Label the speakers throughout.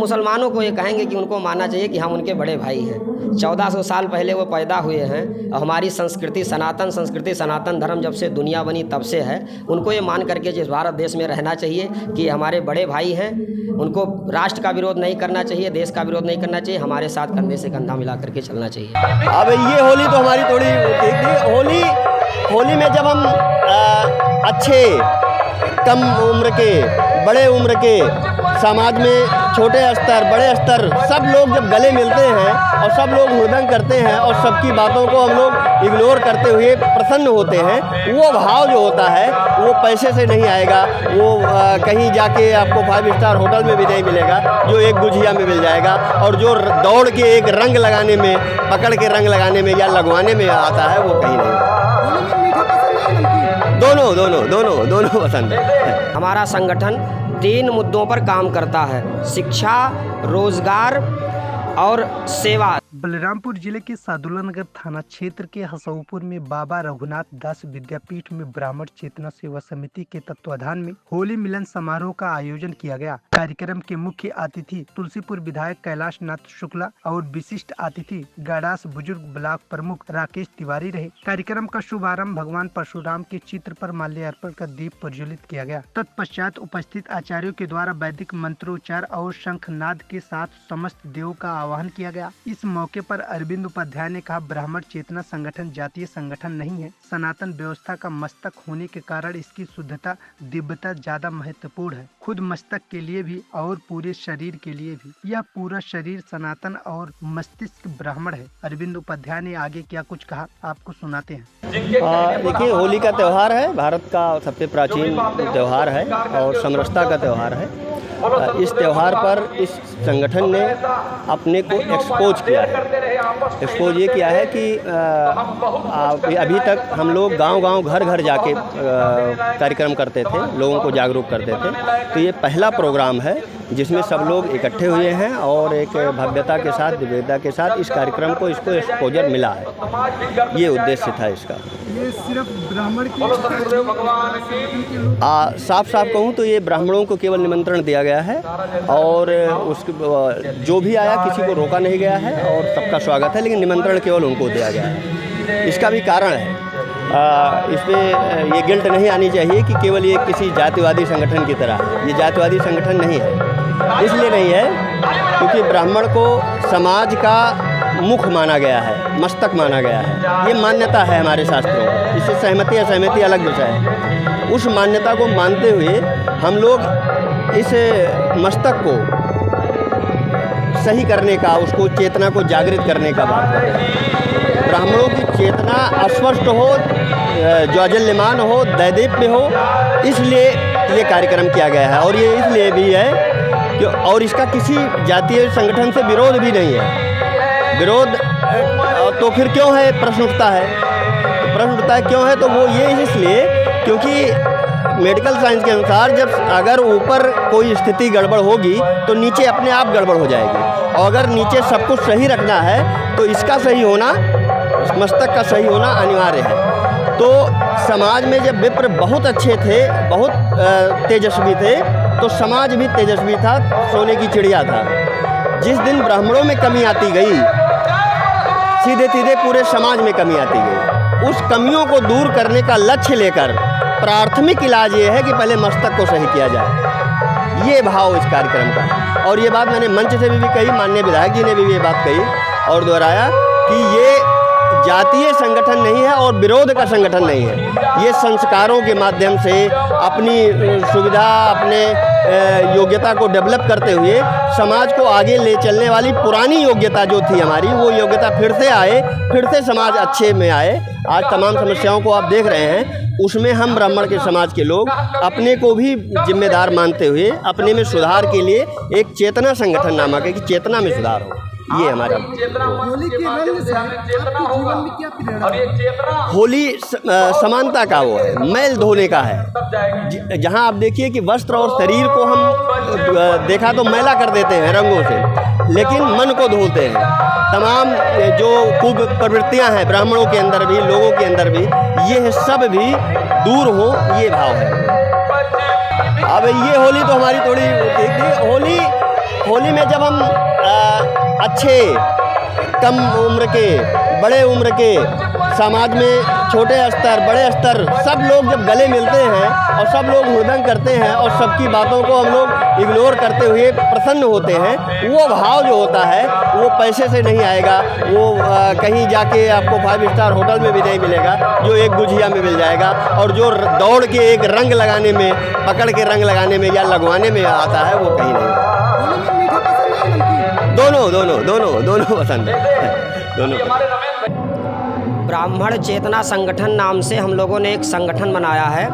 Speaker 1: मुसलमानों को ये कहेंगे कि उनको मानना चाहिए कि हम उनके बड़े भाई हैं। 1400 साल पहले वो पैदा हुए हैं और हमारी संस्कृति सनातन धर्म जब से दुनिया बनी तब से है। उनको ये मान करके जिस भारत देश में रहना चाहिए कि हमारे बड़े भाई हैं, उनको राष्ट्र का विरोध नहीं करना चाहिए, देश का विरोध नहीं करना चाहिए, हमारे साथ कंधे से कंधा मिला करके चलना चाहिए।
Speaker 2: अब ये होली तो हमारी थोड़ी होली में जब हम अच्छे कम उम्र के बड़े उम्र के समाज में छोटे स्तर बड़े स्तर सब लोग जब गले मिलते हैं और सब लोग हुड़दंग करते हैं और सबकी बातों को हम लोग इग्नोर करते हुए प्रसन्न होते हैं, वो भाव जो होता है वो पैसे से नहीं आएगा। वो कहीं जाके आपको 5 स्टार होटल में भी नहीं मिलेगा, जो एक गुझिया में मिल जाएगा। और जो दौड़ के एक रंग लगाने में, पकड़ के रंग लगाने में या लगवाने में आता है, वो कहीं नहीं। दोनों पसंद है।
Speaker 1: हमारा संगठन 3 मुद्दों पर काम करता है: शिक्षा, रोजगार और सेवा।
Speaker 3: बलरामपुर जिले के सादुल्लानगर थाना क्षेत्र के हसौपुर में बाबा रघुनाथ दास विद्यापीठ में ब्राह्मण चेतना सेवा समिति के तत्वाधान में होली मिलन समारोह का आयोजन किया गया। कार्यक्रम के मुख्य अतिथि तुलसीपुर विधायक कैलाश नाथ शुक्ला और विशिष्ट अतिथि गाडास बुजुर्ग ब्लॉक प्रमुख राकेश तिवारी रहे। कार्यक्रम का शुभारंभ भगवान परशुराम के चित्र पर माल्यार्पण कर दीप प्रज्वलित किया गया। तत्पश्चात उपस्थित आचार्यों के द्वारा वैदिक मंत्रोच्चार और शंखनाद के साथ समस्त देवों का आह्वान किया गया। इस मौके पर अरविंद उपाध्याय ने कहा, ब्राह्मण चेतना संगठन जातीय संगठन नहीं है। सनातन व्यवस्था का मस्तक होने के कारण इसकी शुद्धता दिव्यता ज्यादा महत्वपूर्ण है, खुद मस्तक के लिए भी और पूरे शरीर के लिए भी। यह पूरा शरीर सनातन और मस्तिष्क ब्राह्मण है। अरविंद उपाध्याय ने आगे क्या कुछ कहा, आपको सुनाते हैं।
Speaker 2: देखिए, होली का त्यौहार है, भारत का सबसे प्राचीन त्यौहार है और समरसता का त्यौहार है। इस त्यौहार पर इस संगठन ने अपने को एक्सपोज किया है। एक्सपोज ये किया है कि अभी तक हम लोग गांव-गांव घर-घर जाके कार्यक्रम करते थे, लोगों को जागरूक करते थे। तो ये पहला प्रोग्राम है जिसमें सब लोग इकट्ठे हुए हैं और एक भव्यता के साथ, दिव्यता के साथ इस कार्यक्रम को इसको एक्सपोजर मिला है। ये उद्देश्य था इसका।
Speaker 3: ये सिर्फ ब्राह्मण की
Speaker 2: साफ कहूँ तो ये ब्राह्मणों को केवल निमंत्रण दिया गया है और उसके जो भी आया किसी को रोका नहीं गया है और सबका स्वागत है, लेकिन निमंत्रण केवल उनको दिया गया है। इसका भी कारण है, इसमें ये गिल्ट नहीं आनी चाहिए कि केवल ये किसी जातिवादी संगठन की तरह है। ये जातिवादी संगठन नहीं है। इसलिए नहीं है क्योंकि ब्राह्मण को समाज का मुख माना गया है, मस्तक माना गया है। ये मान्यता है हमारे शास्त्रों में। इससे सहमति असहमति अलग विषय है। उस मान्यता को मानते हुए हम लोग इस मस्तक को सही करने का, उसको चेतना को जागृत करने का बात कर रहे हैं। ब्राह्मणों की चेतना अस्वस्थ हो, ज्वाजल्यमान हो, दैदीप्य हो, इसलिए ये कार्यक्रम किया गया है। और ये इसलिए भी है कि और इसका किसी जातीय संगठन से विरोध भी नहीं है। विरोध तो फिर क्यों है, प्रश्न उठता है। प्रश्न उठता है क्यों है, तो वो ये इसलिए क्योंकि मेडिकल साइंस के अनुसार जब अगर ऊपर कोई स्थिति गड़बड़ होगी तो नीचे अपने आप गड़बड़ हो जाएगी। और अगर नीचे सब कुछ सही रखना है तो इसका सही होना, मस्तक का सही होना अनिवार्य है। तो समाज में जब विप्र बहुत अच्छे थे, बहुत तेजस्वी थे, तो समाज भी तेजस्वी था, सोने की चिड़िया था। जिस दिन ब्राह्मणों में कमी आती गई, सीधे सीधे पूरे समाज में कमी आती गई। उस कमियों को दूर करने का लक्ष्य लेकर प्राथमिक इलाज ये है कि पहले मस्तक को सही किया जाए। ये भाव इस कार्यक्रम का है। और ये बात मैंने मंच से भी कही, माननीय विधायक जी ने भी ये बात कही और दोहराया कि ये जातीय संगठन नहीं है और विरोध का संगठन नहीं है। ये संस्कारों के माध्यम से अपनी सुविधा, अपने योग्यता को डेवलप करते हुए समाज को आगे ले चलने वाली पुरानी योग्यता जो थी हमारी, वो योग्यता फिर से आए, फिर से समाज अच्छे में आए। आज तमाम समस्याओं को आप देख रहे हैं, उसमें हम ब्राह्मण के समाज के लोग अपने को भी जिम्मेदार मानते हुए अपने में सुधार के लिए एक चेतना संगठन नामक है कि चेतना में सुधार हो। ये हमारा
Speaker 3: होली के रंग से आपके जीवन में क्या प्रेरणा?
Speaker 2: होली समानता का वो है, मैल धोने का है। जहाँ आप देखिए कि वस्त्र और शरीर को हम देखा तो मैला कर देते हैं रंगों से, लेकिन मन को धोते हैं। तमाम जो कुब प्रवृत्तियाँ हैं ब्राह्मणों के अंदर भी, लोगों के अंदर भी, ये सब भी दूर हो, ये भाव है। अब ये होली तो हमारी थोड़ी होली होली में जब हम अच्छे, कम उम्र के, बड़े उम्र के, समाज में छोटे स्तर, बड़े स्तर, सब लोग जब गले मिलते हैं और सब लोग हुड़दंग करते हैं और सबकी बातों को हम लोग इग्नोर करते हुए प्रसन्न होते हैं, वो भाव जो होता है वो पैसे से नहीं आएगा, वो कहीं जाके आपको 5 स्टार होटल में भी नहीं मिलेगा, जो एक गुझिया में मिल जाएगा, और जो दौड़ के एक रंग लगाने में, पकड़ के रंग लगाने में या लगवाने में आता है, वो कहीं नहीं। दोनों पसंद है, दोनों।
Speaker 1: ब्राह्मण चेतना संगठन नाम से हम लोगों ने एक संगठन बनाया है।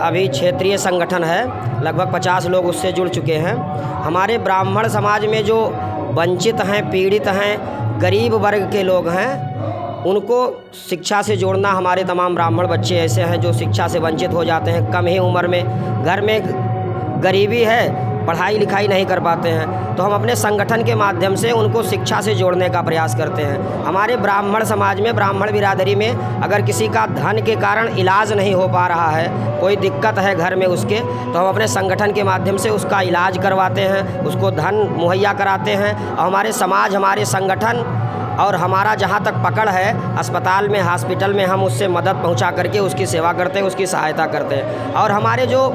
Speaker 1: अभी क्षेत्रीय संगठन है, लगभग 50 लोग उससे जुड़ चुके हैं। हमारे ब्राह्मण समाज में जो वंचित हैं, पीड़ित हैं, गरीब वर्ग के लोग हैं, उनको शिक्षा से जोड़ना। हमारे तमाम ब्राह्मण बच्चे ऐसे हैं जो शिक्षा से वंचित हो जाते हैं, कम ही उम्र में, घर में गरीबी है, पढ़ाई लिखाई नहीं कर पाते हैं, तो हम अपने संगठन के माध्यम से उनको शिक्षा से जोड़ने का प्रयास करते हैं। हमारे ब्राह्मण समाज में, ब्राह्मण बिरादरी में अगर किसी का धन के कारण इलाज नहीं हो पा रहा है, कोई दिक्कत है घर में उसके, तो हम अपने संगठन के माध्यम से उसका इलाज करवाते हैं, उसको धन मुहैया कराते हैं। और हमारे समाज, हमारे संगठन और हमारा जहाँ तक पकड़ है, अस्पताल में, हॉस्पिटल में, हम उससे मदद पहुँचा करके उसकी सेवा करते हैं, उसकी सहायता करते हैं। और हमारे जो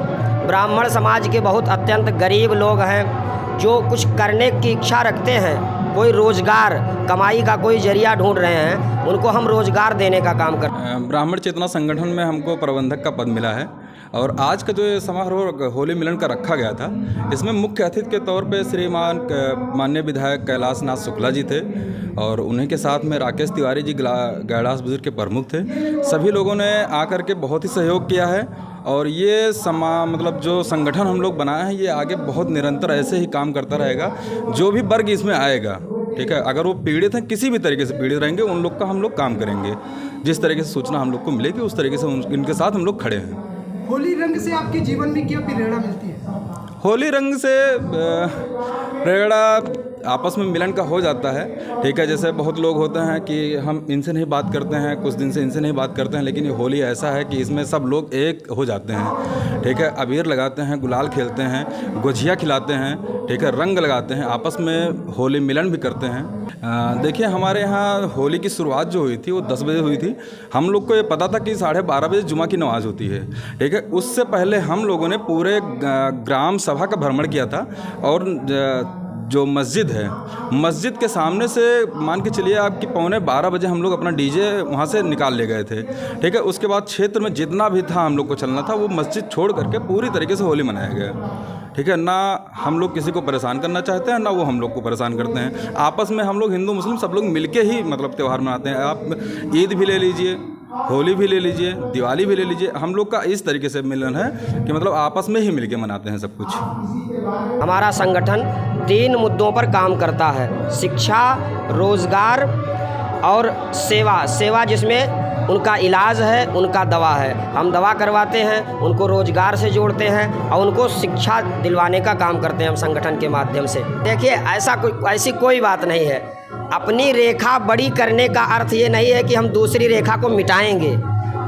Speaker 1: ब्राह्मण समाज के बहुत अत्यंत गरीब लोग हैं, जो कुछ करने की इच्छा रखते हैं, कोई रोज़गार, कमाई का कोई जरिया ढूंढ रहे हैं, उनको हम रोज़गार देने का काम करते हैं।
Speaker 4: ब्राह्मण चेतना संगठन में हमको प्रबंधक का पद मिला है, और आज का जो ये समारोह होली मिलन का रखा गया था, इसमें मुख्य अतिथि के तौर पे श्रीमान माननीय विधायक कैलाश नाथ शुक्ला जी थे, और उन्हीं के साथ में राकेश तिवारी जी गैड़ास बुजुर्ग के प्रमुख थे। सभी लोगों ने आकर के बहुत ही सहयोग किया है, और ये मतलब जो संगठन हम लोग बनाए हैं, ये आगे बहुत निरंतर ऐसे ही काम करता रहेगा। जो भी वर्ग इसमें आएगा, ठीक है, अगर वो पीड़ित हैं, किसी भी तरीके से पीड़ित रहेंगे, उन लोग का हम लोग काम करेंगे। जिस तरीके से सूचना हम लोग को मिलेगी, उस तरीके से इनके साथ हम लोग खड़े हैं।
Speaker 3: होली रंग से आपके जीवन में क्या प्रेरणा मिलती है?
Speaker 4: होली रंग से प्रेरणा आपस में मिलन का हो जाता है, ठीक है। जैसे बहुत लोग होते हैं कि हम इनसे नहीं बात करते हैं, कुछ दिन से इनसे नहीं बात करते हैं, लेकिन ये होली ऐसा है कि इसमें सब लोग एक हो जाते हैं, ठीक है। अबीर लगाते हैं, गुलाल खेलते हैं, गुझिया खिलाते हैं, ठीक है, रंग लगाते हैं, आपस में होली मिलन भी करते हैं। देखिए, हमारे यहाँ होली की शुरुआत जो हुई थी वो 10 बजे हुई थी। हम लोग को ये पता था कि 12:30 बजे जुमा की नमाज़ होती है, ठीक है। उससे पहले हम लोगों ने पूरे ग्राम सभा का भ्रमण किया था, और जो मस्जिद है, मस्जिद के सामने से मान के चलिए आपकी 11:15 बजे हम लोग अपना डीजे वहाँ से निकाल ले गए थे, ठीक है। उसके बाद क्षेत्र में जितना भी था हम लोग को चलना था, वो मस्जिद छोड़ करके पूरी तरीके से होली मनाया गया, ठीक है। ना हम लोग किसी को परेशान करना चाहते हैं, ना वो हम लोग को परेशान करते हैं। आपस में हम लोग हिंदू मुस्लिम सब लोग मिलके ही मतलब त्यौहार मनाते हैं। आप ईद भी ले लीजिए, होली भी ले लीजिए, दिवाली भी ले लीजिए, हम लोग का इस तरीके से मिलन है कि मतलब आपस में ही मिलके मनाते हैं सब कुछ।
Speaker 1: हमारा संगठन 3 मुद्दों पर काम करता है: शिक्षा, रोज़गार और सेवा। सेवा जिसमें उनका इलाज है, उनका दवा है। हम दवा करवाते हैं, उनको रोज़गार से जोड़ते हैं और उनको शिक्षा दिलवाने का काम करते हैं हम संगठन के माध्यम से। देखिए, ऐसी कोई बात नहीं है। अपनी रेखा बड़ी करने का अर्थ ये नहीं है कि हम दूसरी रेखा को मिटाएंगे।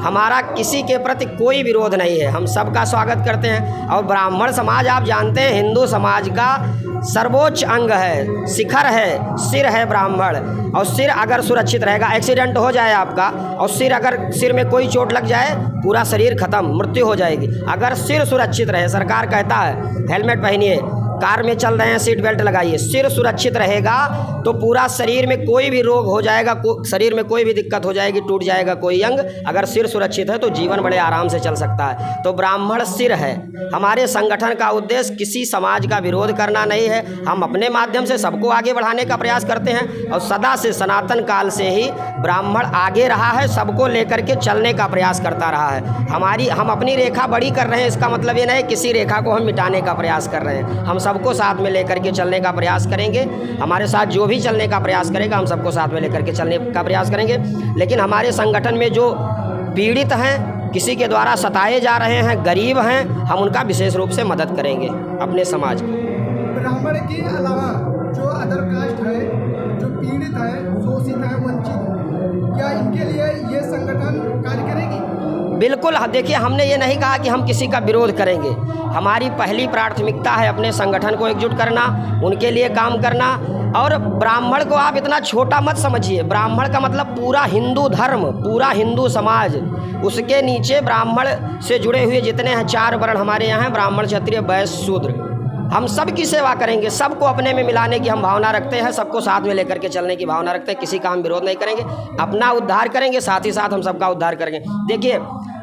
Speaker 1: हमारा किसी के प्रति कोई विरोध नहीं है, हम सबका स्वागत करते हैं। और ब्राह्मण समाज, आप जानते हैं, हिंदू समाज का सर्वोच्च अंग है, शिखर है, सिर है ब्राह्मण। और सिर अगर सुरक्षित रहेगा, एक्सीडेंट हो जाए आपका और सिर में कोई चोट लग जाए, पूरा शरीर खत्म, मृत्यु हो जाएगी। अगर सिर सुरक्षित रहे, सरकार कहता है हेलमेट पहनिए, कार में चल रहे हैं सीट बेल्ट लगाइए, सिर सुरक्षित रहेगा तो पूरा शरीर में कोई भी रोग हो जाएगा, शरीर में कोई भी दिक्कत हो जाएगी, टूट जाएगा कोई अंग, अगर सिर सुरक्षित है तो जीवन बड़े आराम से चल सकता है। तो ब्राह्मण सिर है। हमारे संगठन का उद्देश्य किसी समाज का विरोध करना नहीं है। हम अपने माध्यम से सबको आगे बढ़ाने का प्रयास करते हैं, और सदा से, सनातन काल से ही ब्राह्मण आगे रहा है, सबको लेकर के चलने का प्रयास करता रहा है। हम अपनी रेखा बड़ी कर रहे हैं, इसका मतलब ये नहीं किसी रेखा को हम मिटाने का प्रयास कर रहे हैं। हम सबको साथ में लेकर के चलने का प्रयास करेंगे। हमारे साथ जो भी चलने का प्रयास करेगा, हम सबको साथ में लेकर के चलने का प्रयास करेंगे। लेकिन हमारे संगठन में जो पीड़ित हैं, किसी के द्वारा सताए जा रहे हैं, गरीब हैं, हम उनका विशेष रूप से मदद करेंगे अपने समाज की।
Speaker 3: ब्राह्मण के अलावा जो अदर कास्ट है, जो पीड़ित है, शोषित है, वंचित है, क्या इनके लिए ये संगठन कार्य करेगी?
Speaker 1: बिल्कुल देखिए, हमने ये नहीं कहा कि हम किसी का विरोध करेंगे। हमारी पहली प्राथमिकता है अपने संगठन को एकजुट करना, उनके लिए काम करना। और ब्राह्मण को आप इतना छोटा मत समझिए। ब्राह्मण का मतलब पूरा हिंदू धर्म, पूरा हिंदू समाज, उसके नीचे ब्राह्मण से जुड़े हुए जितने हैं 4 वर्ण हमारे यहाँ हैं, ब्राह्मण, क्षत्रिय, वैश्य, शूद्र। हम सब की सेवा करेंगे, सबको अपने में मिलाने की हम भावना रखते हैं, सबको साथ में लेकर के चलने की भावना रखते हैं। किसी का हम विरोध नहीं करेंगे, अपना उद्धार करेंगे, साथ ही साथ हम सबका उद्धार करेंगे। देखिए,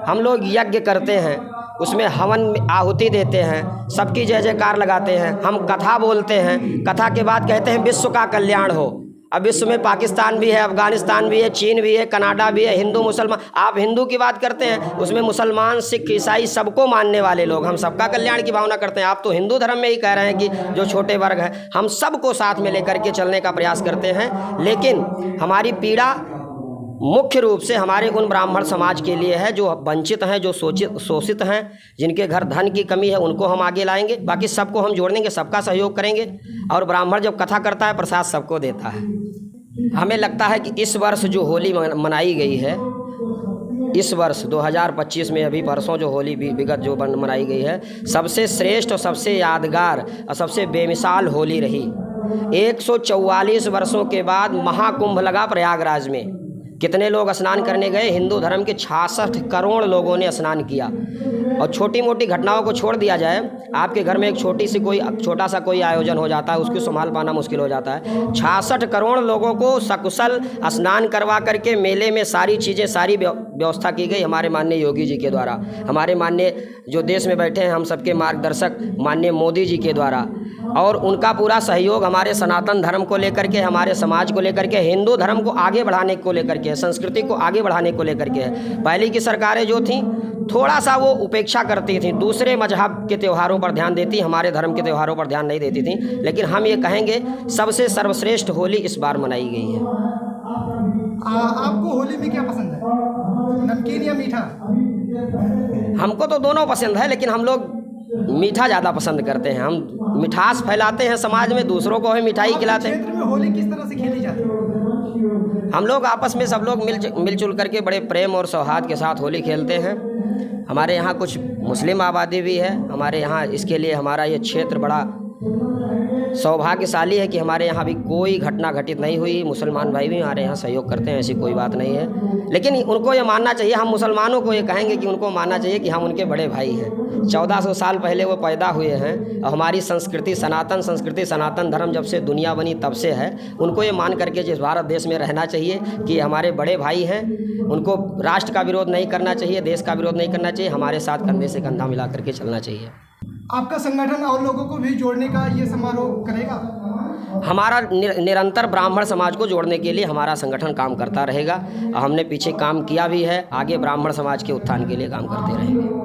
Speaker 1: हम लोग यज्ञ करते हैं, उसमें हवन में आहुति देते हैं, सबकी जय जयकार लगाते हैं, हम कथा बोलते हैं, कथा के बाद कहते हैं विश्व का कल्याण हो। अब विश्व में पाकिस्तान भी है, अफगानिस्तान भी है, चीन भी है, कनाडा भी है, हिंदू मुसलमान। आप हिंदू की बात करते हैं, उसमें मुसलमान, सिख, ईसाई सबको मानने वाले लोग, हम सबका कल्याण की भावना करते हैं। आप तो हिंदू धर्म में ही कह रहे हैं कि जो छोटे वर्ग हैं, हम सबको साथ में लेकर के चलने का प्रयास करते हैं। लेकिन हमारी पीड़ा मुख्य रूप से हमारे उन ब्राह्मण समाज के लिए है जो वंचित हैं, जो शोषित हैं, जिनके घर धन की कमी है, उनको हम आगे लाएंगे। बाकी सबको हम जोड़ेंगे, सबका सहयोग करेंगे। और ब्राह्मण जब कथा करता है, प्रसाद सबको देता है। हमें लगता है कि इस वर्ष जो होली मनाई गई है, इस वर्ष 2025 में अभी परसों जो होली विगत जो मनाई गई है, सबसे श्रेष्ठ और सबसे यादगार और सबसे बेमिसाल होली रही। 144 वर्षों के बाद महाकुंभ लगा प्रयागराज में। कितने लोग स्नान करने गए? हिंदू धर्म के 66 करोड़ लोगों ने स्नान किया। और छोटी मोटी घटनाओं को छोड़ दिया जाए, आपके घर में एक छोटा सा कोई आयोजन हो जाता है, उसको संभाल पाना मुश्किल हो जाता है। 66 करोड़ लोगों को सकुशल स्नान करवा करके मेले में सारी चीज़ें, सारी व्यवस्था की गई हमारे माननीय योगी जी के द्वारा, हमारे माननीय जो देश में बैठे हैं हम सबके मार्गदर्शक माननीय मोदी जी के द्वारा। और उनका पूरा सहयोग हमारे सनातन धर्म को लेकर के, हमारे समाज को लेकर के, हिंदू धर्म को आगे बढ़ाने को लेकर के, संस्कृति को आगे बढ़ाने को लेकर के। पहले की सरकारें जो थीं, थोड़ा सा वो उपेक्षा करती थी, दूसरे मजहब के त्योहारों पर ध्यान देती, हमारे धर्म के त्योहारों पर ध्यान नहीं देती थी। लेकिन हम ये कहेंगे सबसे सर्वश्रेष्ठ होली इस बार मनाई गई है।
Speaker 3: आपको होली में क्या पसंद है, नमकीन या मीठा?
Speaker 1: हमको तो दोनों पसंद है, लेकिन हम लोग मीठा ज़्यादा पसंद करते हैं। हम मिठास फैलाते हैं समाज में, दूसरों को भी मिठाई खिलाते हैं।
Speaker 3: क्षेत्र में होली किस तरह से खेली जाती है?
Speaker 1: हम लोग आपस में सब लोग मिलजुल करके बड़े प्रेम और सौहार्द के साथ होली खेलते हैं। हमारे यहाँ कुछ मुस्लिम आबादी भी है हमारे यहाँ, इसके लिए हमारा ये क्षेत्र बड़ा सौभाग्यशाली है कि हमारे यहाँ भी कोई घटना घटित नहीं हुई। मुसलमान भाई भी हमारे यहाँ सहयोग करते हैं, ऐसी कोई बात नहीं है। लेकिन उनको ये मानना चाहिए, हम मुसलमानों को ये कहेंगे कि उनको मानना चाहिए कि हम उनके बड़े भाई हैं। 1400 साल पहले वो पैदा हुए हैं और हमारी संस्कृति, सनातन धर्म जब से दुनिया बनी तब से है। उनको ये मान करके जिस भारत देश में रहना चाहिए कि हमारे बड़े भाई हैं। उनको राष्ट्र का विरोध नहीं करना चाहिए, देश का विरोध नहीं करना चाहिए, हमारे साथ कंधे से कंधा मिला करके चलना चाहिए।
Speaker 3: आपका संगठन और लोगों को भी जोड़ने का ये समारोह करेगा?
Speaker 1: हमारा निरंतर ब्राह्मण समाज को जोड़ने के लिए हमारा संगठन काम करता रहेगा। हमने पीछे काम किया भी है, आगे ब्राह्मण समाज के उत्थान के लिए काम करते रहेंगे।